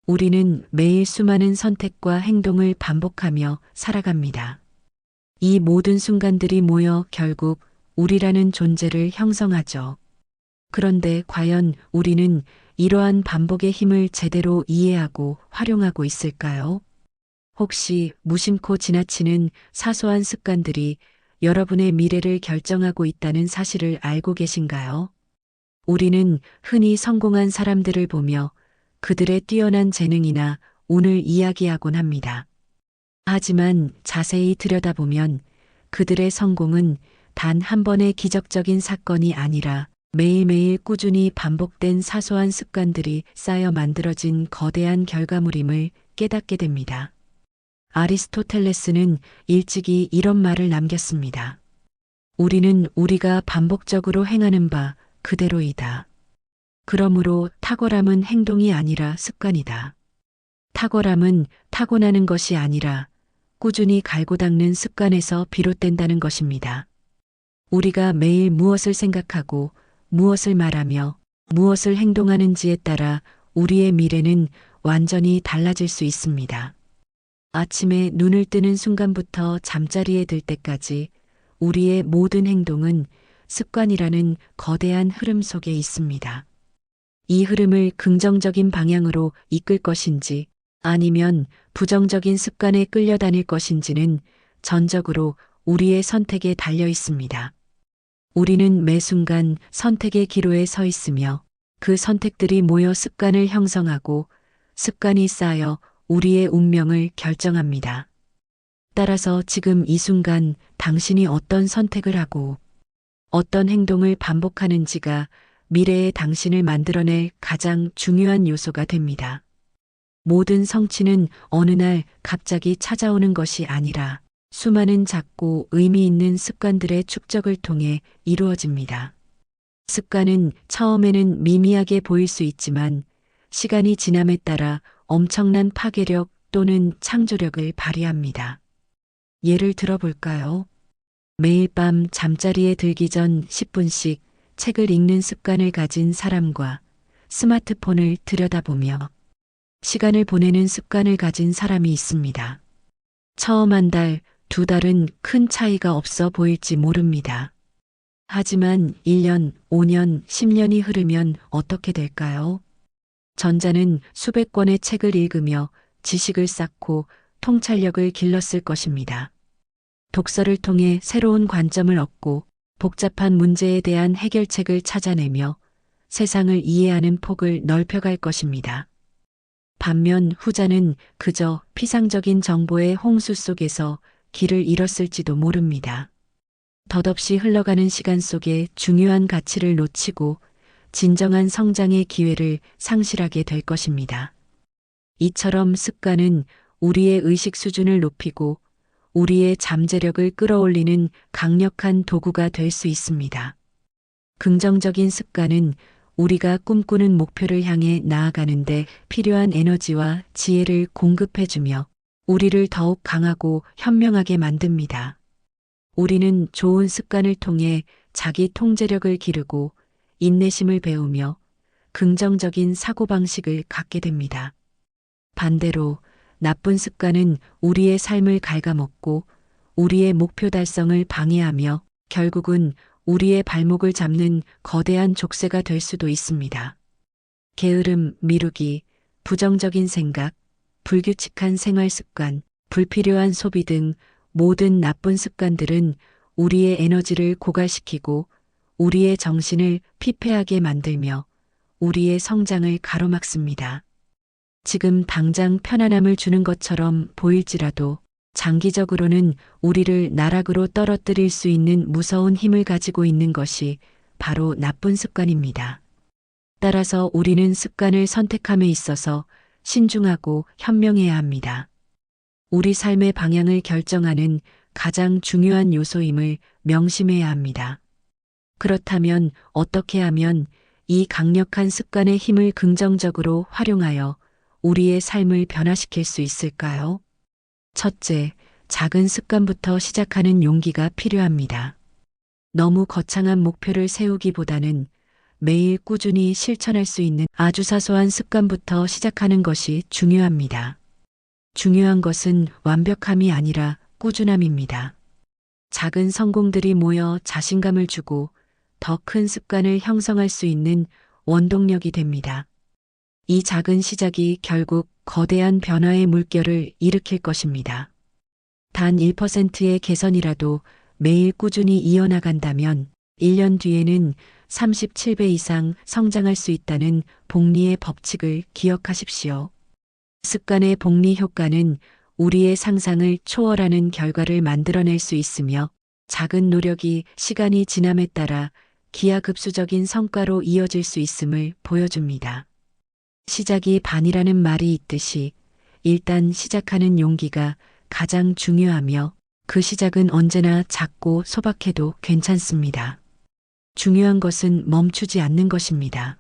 우리는 매일 수많은 선택과 행동을 반복하며 살아갑니다. 이 모든 순간들이 모여 결국 우리라는 존재를 형성하죠. 그런데 과연 우리는 이러한 반복의 힘을 제대로 이해하고 활용하고 있을까요? 혹시 무심코 지나치는 사소한 습관들이 여러분의 미래를 결정하고 있다는 사실을 알고 계신가요? 우리는 흔히 성공한 사람들을 보며 그들의 뛰어난 재능이나 운을 이야기하곤 합니다. 하지만 자세히 들여다보면 그들의 성공은 단 한 번의 기적적인 사건이 아니라 매일매일 꾸준히 반복된 사소한 습관들이 쌓여 만들어진 거대한 결과물임을 깨닫게 됩니다. 아리스토텔레스는 일찍이 이런 말을 남겼습니다. 우리는 우리가 반복적으로 행하는 바 그대로이다. 그러므로 탁월함은 행동이 아니라 습관이다. 탁월함은 타고나는 것이 아니라 꾸준히 갈고 닦는 습관에서 비롯된다는 것입니다. 우리가 매일 무엇을 생각하고 무엇을 말하며 무엇을 행동하는지에 따라 우리의 미래는 완전히 달라질 수 있습니다. 아침에 눈을 뜨는 순간부터 잠자리에 들 때까지 우리의 모든 행동은 습관이라는 거대한 흐름 속에 있습니다. 이 흐름을 긍정적인 방향으로 이끌 것인지 아니면 부정적인 습관에 끌려다닐 것인지는 전적으로 우리의 선택에 달려 있습니다. 우리는 매 순간 선택의 기로에 서 있으며 그 선택들이 모여 습관을 형성하고 습관이 쌓여 우리의 운명을 결정합니다. 따라서 지금 이 순간 당신이 어떤 선택을 하고 어떤 행동을 반복하는지가 미래의 당신을 만들어낼 가장 중요한 요소가 됩니다. 모든 성취는 어느 날 갑자기 찾아오는 것이 아니라 수많은 작고 의미 있는 습관들의 축적을 통해 이루어집니다. 습관은 처음에는 미미하게 보일 수 있지만 시간이 지남에 따라 엄청난 파괴력 또는 창조력을 발휘합니다. 예를 들어볼까요? 매일 밤 잠자리에 들기 전 10분씩 책을 읽는 습관을 가진 사람과 스마트폰을 들여다보며 시간을 보내는 습관을 가진 사람이 있습니다. 처음 한 달, 두 달은 큰 차이가 없어 보일지 모릅니다. 하지만 1년, 5년, 10년이 흐르면 어떻게 될까요? 전자는 수백 권의 책을 읽으며 지식을 쌓고 통찰력을 길렀을 것입니다. 독서를 통해 새로운 관점을 얻고 복잡한 문제에 대한 해결책을 찾아내며 세상을 이해하는 폭을 넓혀갈 것입니다. 반면 후자는 그저 피상적인 정보의 홍수 속에서 길을 잃었을지도 모릅니다. 덧없이 흘러가는 시간 속에 중요한 가치를 놓치고 진정한 성장의 기회를 상실하게 될 것입니다. 이처럼 습관은 우리의 의식 수준을 높이고 우리의 잠재력을 끌어올리는 강력한 도구가 될 수 있습니다. 긍정적인 습관은 우리가 꿈꾸는 목표를 향해 나아가는데 필요한 에너지와 지혜를 공급해주며 우리를 더욱 강하고 현명하게 만듭니다. 우리는 좋은 습관을 통해 자기 통제력을 기르고 인내심을 배우며 긍정적인 사고방식을 갖게 됩니다. 반대로 나쁜 습관은 우리의 삶을 갉아먹고 우리의 목표 달성을 방해하며 결국은 우리의 발목을 잡는 거대한 족쇄가 될 수도 있습니다. 게으름, 미루기, 부정적인 생각, 불규칙한 생활 습관, 불필요한 소비 등 모든 나쁜 습관들은 우리의 에너지를 고갈시키고 우리의 정신을 피폐하게 만들며 우리의 성장을 가로막습니다. 지금 당장 편안함을 주는 것처럼 보일지라도 장기적으로는 우리를 나락으로 떨어뜨릴 수 있는 무서운 힘을 가지고 있는 것이 바로 나쁜 습관입니다. 따라서 우리는 습관을 선택함에 있어서 신중하고 현명해야 합니다. 우리 삶의 방향을 결정하는 가장 중요한 요소임을 명심해야 합니다. 그렇다면 어떻게 하면 이 강력한 습관의 힘을 긍정적으로 활용하여 우리의 삶을 변화시킬 수 있을까요? 첫째, 작은 습관부터 시작하는 용기가 필요합니다. 너무 거창한 목표를 세우기보다는 매일 꾸준히 실천할 수 있는 아주 사소한 습관부터 시작하는 것이 중요합니다. 중요한 것은 완벽함이 아니라 꾸준함입니다. 작은 성공들이 모여 자신감을 주고 더 큰 습관을 형성할 수 있는 원동력이 됩니다. 이 작은 시작이 결국 거대한 변화의 물결을 일으킬 것입니다. 단 1%의 개선이라도 매일 꾸준히 이어나간다면 1년 뒤에는 37배 이상 성장할 수 있다는 복리의 법칙을 기억하십시오. 습관의 복리 효과는 우리의 상상을 초월하는 결과를 만들어낼 수 있으며 작은 노력이 시간이 지남에 따라 기하급수적인 성과로 이어질 수 있음을 보여줍니다. 시작이 반이라는 말이 있듯이 일단 시작하는 용기가 가장 중요하며 그 시작은 언제나 작고 소박해도 괜찮습니다. 중요한 것은 멈추지 않는 것입니다.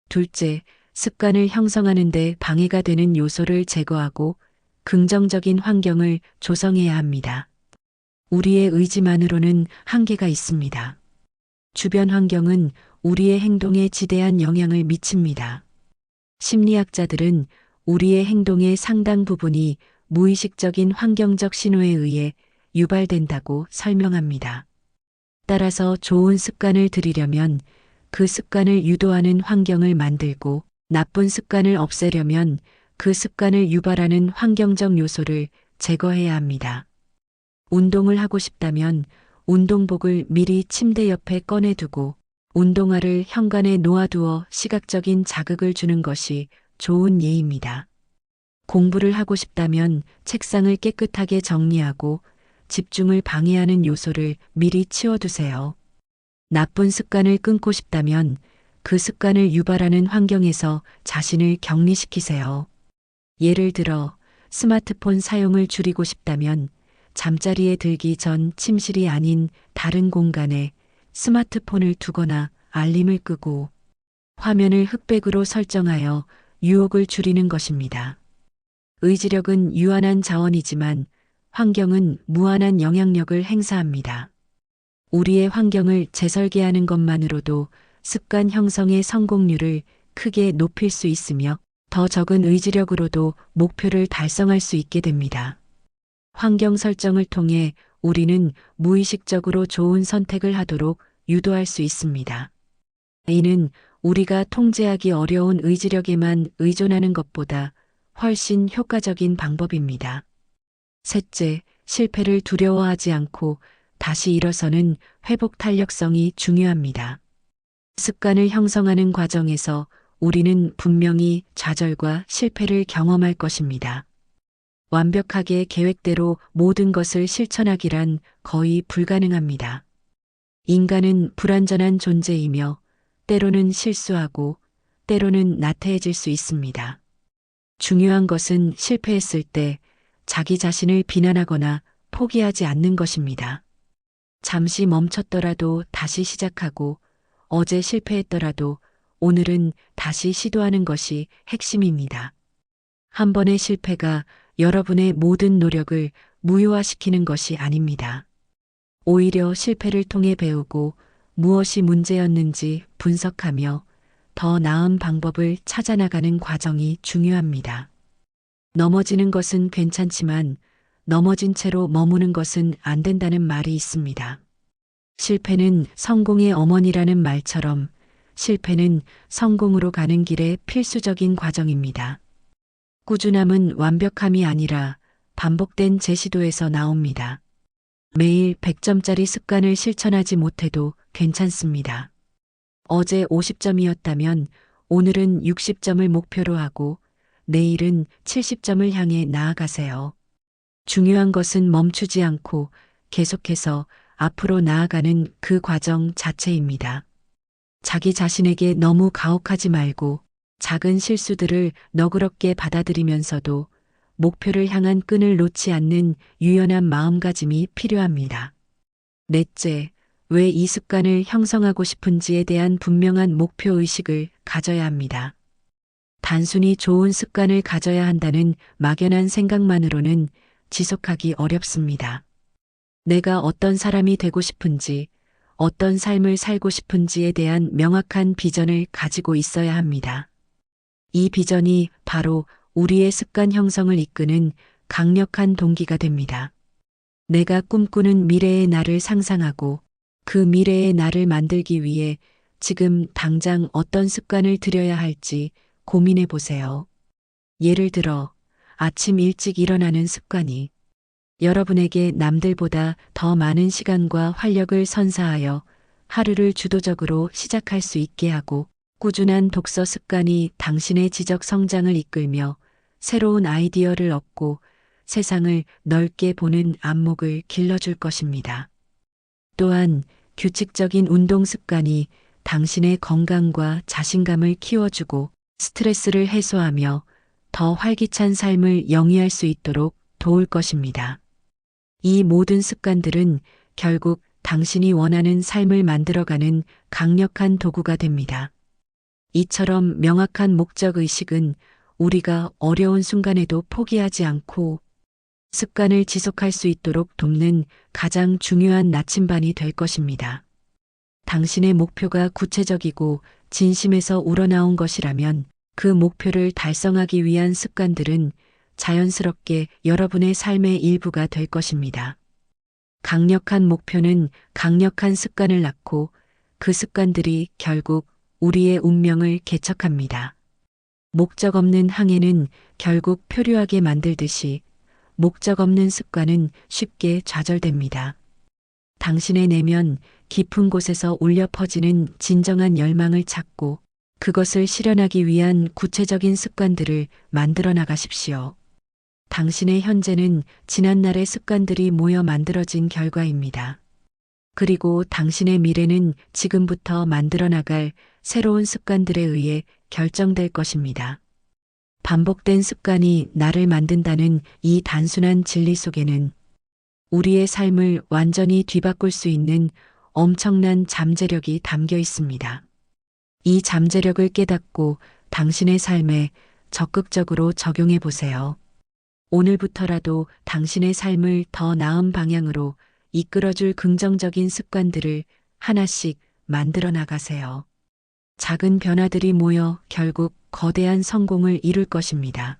둘째, 습관을 형성하는 데 방해가 되는 요소를 제거하고 긍정적인 환경을 조성해야 합니다. 우리의 의지만으로는 한계가 있습니다. 주변 환경은 우리의 행동에 지대한 영향을 미칩니다. 심리학자들은 우리의 행동의 상당 부분이 무의식적인 환경적 신호에 의해 유발된다고 설명합니다. 따라서 좋은 습관을 들이려면 그 습관을 유도하는 환경을 만들고 나쁜 습관을 없애려면 그 습관을 유발하는 환경적 요소를 제거해야 합니다. 운동을 하고 싶다면 운동복을 미리 침대 옆에 꺼내두고 운동화를 현관에 놓아두어 시각적인 자극을 주는 것이 좋은 예입니다. 공부를 하고 싶다면 책상을 깨끗하게 정리하고 집중을 방해하는 요소를 미리 치워두세요. 나쁜 습관을 끊고 싶다면 그 습관을 유발하는 환경에서 자신을 격리시키세요. 예를 들어 스마트폰 사용을 줄이고 싶다면 잠자리에 들기 전 침실이 아닌 다른 공간에 스마트폰을 두거나 알림을 끄고 화면을 흑백으로 설정하여 유혹을 줄이는 것입니다. 의지력은 유한한 자원이지만 환경은 무한한 영향력을 행사합니다. 우리의 환경을 재설계하는 것만으로도 습관 형성의 성공률을 크게 높일 수 있으며 더 적은 의지력으로도 목표를 달성할 수 있게 됩니다. 환경 설정을 통해 우리는 무의식적으로 좋은 선택을 하도록 유도할 수 있습니다. 이는 우리가 통제하기 어려운 의지력에만 의존하는 것보다 훨씬 효과적인 방법입니다. 셋째, 실패를 두려워하지 않고 다시 일어서는 회복 탄력성이 중요합니다. 습관을 형성하는 과정에서 우리는 분명히 좌절과 실패를 경험할 것입니다. 완벽하게 계획대로 모든 것을 실천하기란 거의 불가능합니다. 인간은 불완전한 존재이며 때로는 실수하고 때로는 나태해질 수 있습니다. 중요한 것은 실패했을 때 자기 자신을 비난하거나 포기하지 않는 것입니다. 잠시 멈췄더라도 다시 시작하고 어제 실패했더라도 오늘은 다시 시도하는 것이 핵심입니다. 한 번의 실패가 여러분의 모든 노력을 무효화시키는 것이 아닙니다. 오히려 실패를 통해 배우고 무엇이 문제였는지 분석하며 더 나은 방법을 찾아나가는 과정이 중요합니다. 넘어지는 것은 괜찮지만 넘어진 채로 머무는 것은 안 된다는 말이 있습니다. 실패는 성공의 어머니라는 말처럼 실패는 성공으로 가는 길의 필수적인 과정입니다. 꾸준함은 완벽함이 아니라 반복된 재시도에서 나옵니다. 매일 100점짜리 습관을 실천하지 못해도 괜찮습니다. 어제 50점이었다면 오늘은 60점을 목표로 하고 내일은 70점을 향해 나아가세요. 중요한 것은 멈추지 않고 계속해서 앞으로 나아가는 그 과정 자체입니다. 자기 자신에게 너무 가혹하지 말고 작은 실수들을 너그럽게 받아들이면서도 목표를 향한 끈을 놓지 않는 유연한 마음가짐이 필요합니다. 넷째, 왜 이 습관을 형성하고 싶은지에 대한 분명한 목표의식을 가져야 합니다. 단순히 좋은 습관을 가져야 한다는 막연한 생각만으로는 지속하기 어렵습니다. 내가 어떤 사람이 되고 싶은지, 어떤 삶을 살고 싶은지에 대한 명확한 비전을 가지고 있어야 합니다. 이 비전이 바로 우리의 습관 형성을 이끄는 강력한 동기가 됩니다. 내가 꿈꾸는 미래의 나를 상상하고 그 미래의 나를 만들기 위해 지금 당장 어떤 습관을 들여야 할지 고민해 보세요. 예를 들어 아침 일찍 일어나는 습관이 여러분에게 남들보다 더 많은 시간과 활력을 선사하여 하루를 주도적으로 시작할 수 있게 하고, 꾸준한 독서 습관이 당신의 지적 성장을 이끌며 새로운 아이디어를 얻고 세상을 넓게 보는 안목을 길러줄 것입니다. 또한 규칙적인 운동 습관이 당신의 건강과 자신감을 키워주고 스트레스를 해소하며 더 활기찬 삶을 영위할 수 있도록 도울 것입니다. 이 모든 습관들은 결국 당신이 원하는 삶을 만들어가는 강력한 도구가 됩니다. 이처럼 명확한 목적 의식은 우리가 어려운 순간에도 포기하지 않고 습관을 지속할 수 있도록 돕는 가장 중요한 나침반이 될 것입니다. 당신의 목표가 구체적이고 진심에서 우러나온 것이라면 그 목표를 달성하기 위한 습관들은 자연스럽게 여러분의 삶의 일부가 될 것입니다. 강력한 목표는 강력한 습관을 낳고 그 습관들이 결국 우리의 운명을 개척합니다. 목적 없는 항해는 결국 표류하게 만들듯이 목적 없는 습관은 쉽게 좌절됩니다. 당신의 내면 깊은 곳에서 울려 퍼지는 진정한 열망을 찾고 그것을 실현하기 위한 구체적인 습관들을 만들어 나가십시오. 당신의 현재는 지난날의 습관들이 모여 만들어진 결과입니다. 그리고 당신의 미래는 지금부터 만들어 나갈 새로운 습관들에 의해 결정될 것입니다. 반복된 습관이 나를 만든다는 이 단순한 진리 속에는 우리의 삶을 완전히 뒤바꿀 수 있는 엄청난 잠재력이 담겨 있습니다. 이 잠재력을 깨닫고 당신의 삶에 적극적으로 적용해 보세요. 오늘부터라도 당신의 삶을 더 나은 방향으로 이끌어줄 긍정적인 습관들을 하나씩 만들어 나가세요. 작은 변화들이 모여 결국 거대한 성공을 이룰 것입니다.